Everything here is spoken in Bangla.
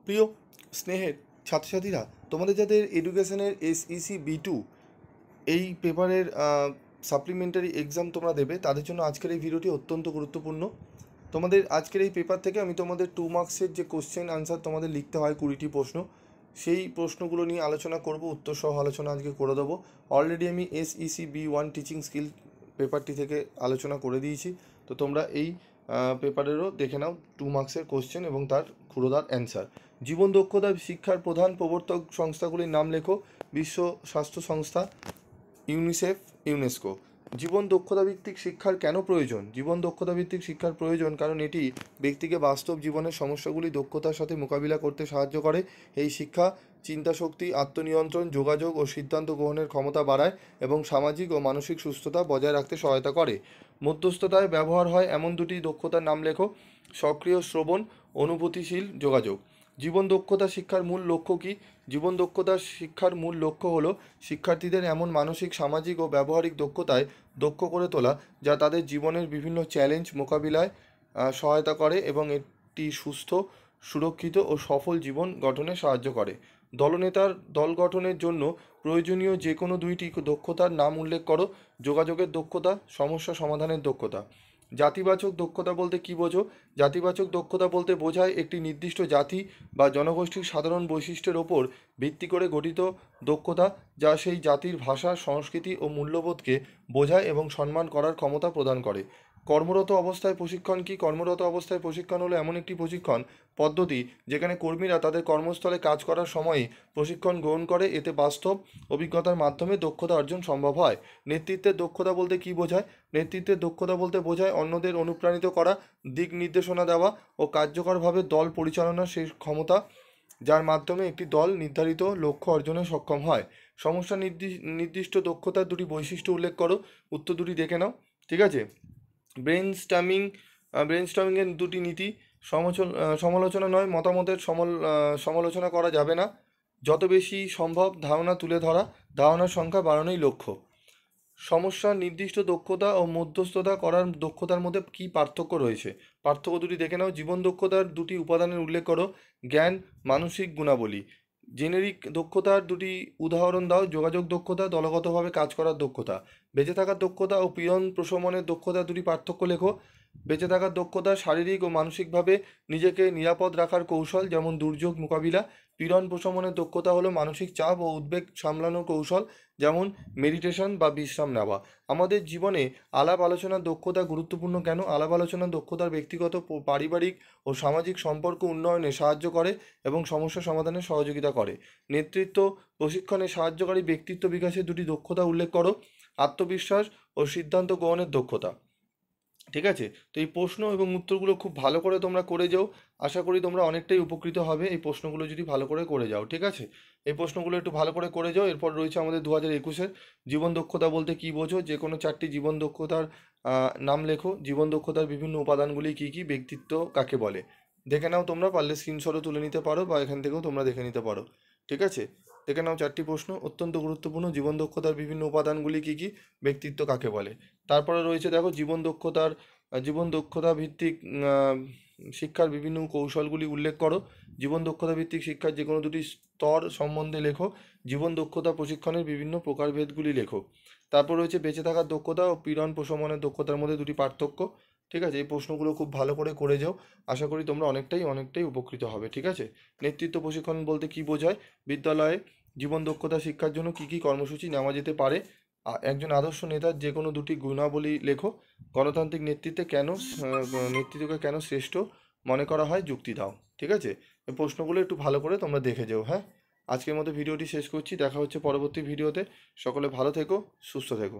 প্রিয় স্নেহের ছাত্রছাত্রীরা, তোমাদের যাদের এডুকেশনের SEC B2 এই পেপারের সাপ্লিমেন্টারি এক্সাম তোমরা দেবে, তাদের জন্য আজকের এই ভিডিওটি অত্যন্ত গুরুত্বপূর্ণ। তোমাদের আজকের এই পেপার থেকে আমি তোমাদের 2 মার্কসের যে কোশ্চেন আনসার তোমাদের লিখতে হয় 20টি প্রশ্ন, সেই প্রশ্নগুলো নিয়ে আলোচনা করব, উত্তর সহ আলোচনা আজকে করে দেবো। অলরেডি আমি SEC B1 টিচিং স্কিল পেপারটি থেকে আলোচনা করে দিয়েছি, তো তোমরা এই পেপারেরও দেখে নাও 2 মার্কসের কোশ্চেন এবং তার ক্ষুরোদার অ্যান্সার। জীবন দক্ষতা শিক্ষার প্রধান প্রবর্তক সংস্থাগুলির নাম লেখো। বিশ্ব স্বাস্থ্য সংস্থা, ইউনিসেফ, ইউনেস্কো। জীবন দক্ষতা ভিত্তিক শিক্ষার কেন প্রয়োজন? জীবন দক্ষতা ভিত্তিক শিক্ষার প্রয়োজন কারণ এটি ব্যক্তিকে বাস্তব জীবনের সমস্যাগুলি দক্ষতার সাথে মোকাবিলা করতে সাহায্য করে। এই শিক্ষা চিন্তাশক্তি, আত্মনিয়ন্ত্রণ, যোগাযোগ ও সিদ্ধান্ত গ্রহণের ক্ষমতা বাড়ায় এবং সামাজিক ও মানসিক সুস্থতা বজায় রাখতে সহায়তা করে। মধ্যস্থতায় ব্যবহার হয় এমন দুটি দক্ষতার নাম লেখো। সক্রিয় শ্রবণ, অনুভূতিশীল যোগাযোগ। জীবন দক্ষতা শিক্ষার মূল লক্ষ্য কী? জীবন দক্ষতা শিক্ষার মূল লক্ষ্য হলো শিক্ষার্থীদের এমন মানসিক, সামাজিক ও ব্যবহারিক দক্ষতায় দক্ষ করে তোলা যা তাদের জীবনের বিভিন্ন চ্যালেঞ্জ মোকাবিলায় সহায়তা করে এবং একটি সুস্থ, সুরক্ষিত ও সফল জীবন গঠনে সাহায্য করে। দলনেতার দল গঠনের জন্য প্রয়োজনীয় যে কোনো দুইটি দক্ষতার নাম উল্লেখ করো। যোগাযোগের দক্ষতা, সমস্যা সমাধানের দক্ষতা। জাতিবাচক দক্ষতা বলতে কী বোঝো? জাতিবাচক দক্ষতা বলতে বোঝায় একটি নির্দিষ্ট জাতি বা জনগোষ্ঠীর সাধারণ বৈশিষ্ট্যের ওপর ভিত্তি করে গঠিত দক্ষতা, যা সেই জাতির ভাষা, সংস্কৃতি ও মূল্যবোধকে বোঝায় এবং সম্মান করার ক্ষমতা প্রদান করে। কর্মরত অবস্থায় প্রশিক্ষণ কী? কর্মরত অবস্থায় প্রশিক্ষণ হলো এমন একটি প্রশিক্ষণ পদ্ধতি যেখানে কর্মীরা তাদের কর্মস্থলে কাজ করার সময়ই প্রশিক্ষণ গ্রহণ করে। এতে বাস্তব অভিজ্ঞতার মাধ্যমে দক্ষতা অর্জন সম্ভব হয়। নেতৃত্বের দক্ষতা বলতে কী বোঝায়? নেতৃত্বের দক্ষতা বলতে বোঝায় অন্যদের অনুপ্রাণিত করা, দিক নির্দেশনা দেওয়া ও কার্যকরভাবে দল পরিচালনার সেই ক্ষমতা যার মাধ্যমে একটি দল নির্ধারিত লক্ষ্য অর্জনে সক্ষম হয়। সমস্যা নির্দিষ্ট দক্ষতার দুটি বৈশিষ্ট্য উল্লেখ করো। উত্তর দুটি দেখে নাও, ঠিক আছে। ব্রেনস্টর্মিংয়ের দুটি নীতি। সমালোচনা নয়, মতামতের সমালোচনা করা যাবে না। যত বেশি সম্ভব ধারণা তুলে ধরা, ধারণার সংখ্যা বাড়ানোই লক্ষ্য। সমস্যা নির্দিষ্ট দক্ষতা ও মধ্যস্থতা করার দক্ষতার মধ্যে কী পার্থক্য রয়েছে? পার্থক্য দুটি দেখে নাও। জীবন দক্ষতার দুটি উপাদানের উল্লেখ করো। জ্ঞান, মানসিক গুণাবলী। জেনেরিক দক্ষতার দুটি উদাহরণ দাও। যোগাযোগ দক্ষতা, দলগতভাবে কাজ করার দক্ষতা। বেঁচে থাকার দক্ষতা ও পীড়ন প্রশমনের দক্ষতা দুটি পার্থক্য লেখো। বেঁচে থাকার দক্ষতা শারীরিক ও মানসিকভাবে নিজেকে নিরাপদ রাখার কৌশল, যেমন দুর্যোগ মোকাবিলা। পীড়ন প্রশমনের দক্ষতা হলো মানসিক চাপ ও উদ্বেগ সামলানোর কৌশল, যেমন মেডিটেশন বা বিশ্রাম নেওয়া। আমাদের জীবনে আলাপ আলোচনার দক্ষতা গুরুত্বপূর্ণ কেন? আলাপ আলোচনার দক্ষতার ব্যক্তিগত, পারিবারিক ও সামাজিক সম্পর্ক উন্নয়নে সাহায্য করে এবং সমস্যা সমাধানে সহযোগিতা করে। নেতৃত্ব প্রশিক্ষণে সাহায্যকারী ব্যক্তিত্ব বিকাশের দুটি দক্ষতা উল্লেখ করো। আত্মবিশ্বাস ও সিদ্ধান্ত গ্রহণের দক্ষতা। ঠিক আছে, তো এই প্রশ্ন এবং উত্তরগুলো খুব ভালো করে তোমরা করে যাও। আশা করি তোমরা অনেকটাই উপকৃত হবে এই প্রশ্নগুলো যদি ভালো করে করে যাও। ঠিক আছে, এই প্রশ্নগুলো একটু ভালো করে করে যাও। এরপর রয়েছে আমাদের 2021-এর জীবন দক্ষতা বলতে কী বোঝো। যে কোনো 4টি জীবন দক্ষতার নাম লেখো। জীবন দক্ষতার বিভিন্ন উপাদানগুলি কী কী, ব্যক্তিত্ব কাকে বলে। দেখে নাও, তোমরা পারলে স্ক্রিনশটও তুলে নিতে পারো বা এখান থেকেও তোমরা দেখে নিতে পারো। ঠিক আছে, দেখে নাও 4টি প্রশ্ন অত্যন্ত গুরুত্বপূর্ণ। জীবন দক্ষতার বিভিন্ন উপাদানগুলি কী কী, ব্যক্তিত্ব কাকে বলে। তারপরে রয়েছে দেখো জীবন দক্ষতা ভিত্তিক শিক্ষার বিভিন্ন কৌশলগুলি উল্লেখ করো। জীবন দক্ষতা ভিত্তিক শিক্ষার যে কোনো দুটি স্তর সম্বন্ধে লেখো। জীবন দক্ষতা প্রশিক্ষণের বিভিন্ন প্রকারভেদগুলি লেখো। তারপর রয়েছে বেঁচে থাকার দক্ষতা ও পীড়ন প্রশমনের দক্ষতার মধ্যে দুটি পার্থক্য। ঠিক আছে, এই প্রশ্নগুলো খুব ভালো করে করে যাও। আশা করি তোমরা অনেকটাই উপকৃত হবে। ঠিক আছে, নেতৃত্ব প্রশিক্ষণ বলতে কী বোঝায়? বিদ্যালয়ে জীবন দক্ষতা শিক্ষার জন্য কী কী কর্মসূচি নেওয়া যেতে পারে। একজন আদর্শ নেতার যে কোনো দুটি গুণাবলী লেখো। গণতান্ত্রিক নেতৃত্বকে কেন শ্রেষ্ঠ মনে করা হয়, যুক্তি দাও। ঠিক আছে, এই প্রশ্নগুলো একটু ভালো করে তোমরা দেখে যাও। হ্যাঁ, আজকের মতো ভিডিওটি শেষ করছি, দেখা হচ্ছে পরবর্তী ভিডিওতে। সকলে ভালো থেকো, সুস্থ থেকো।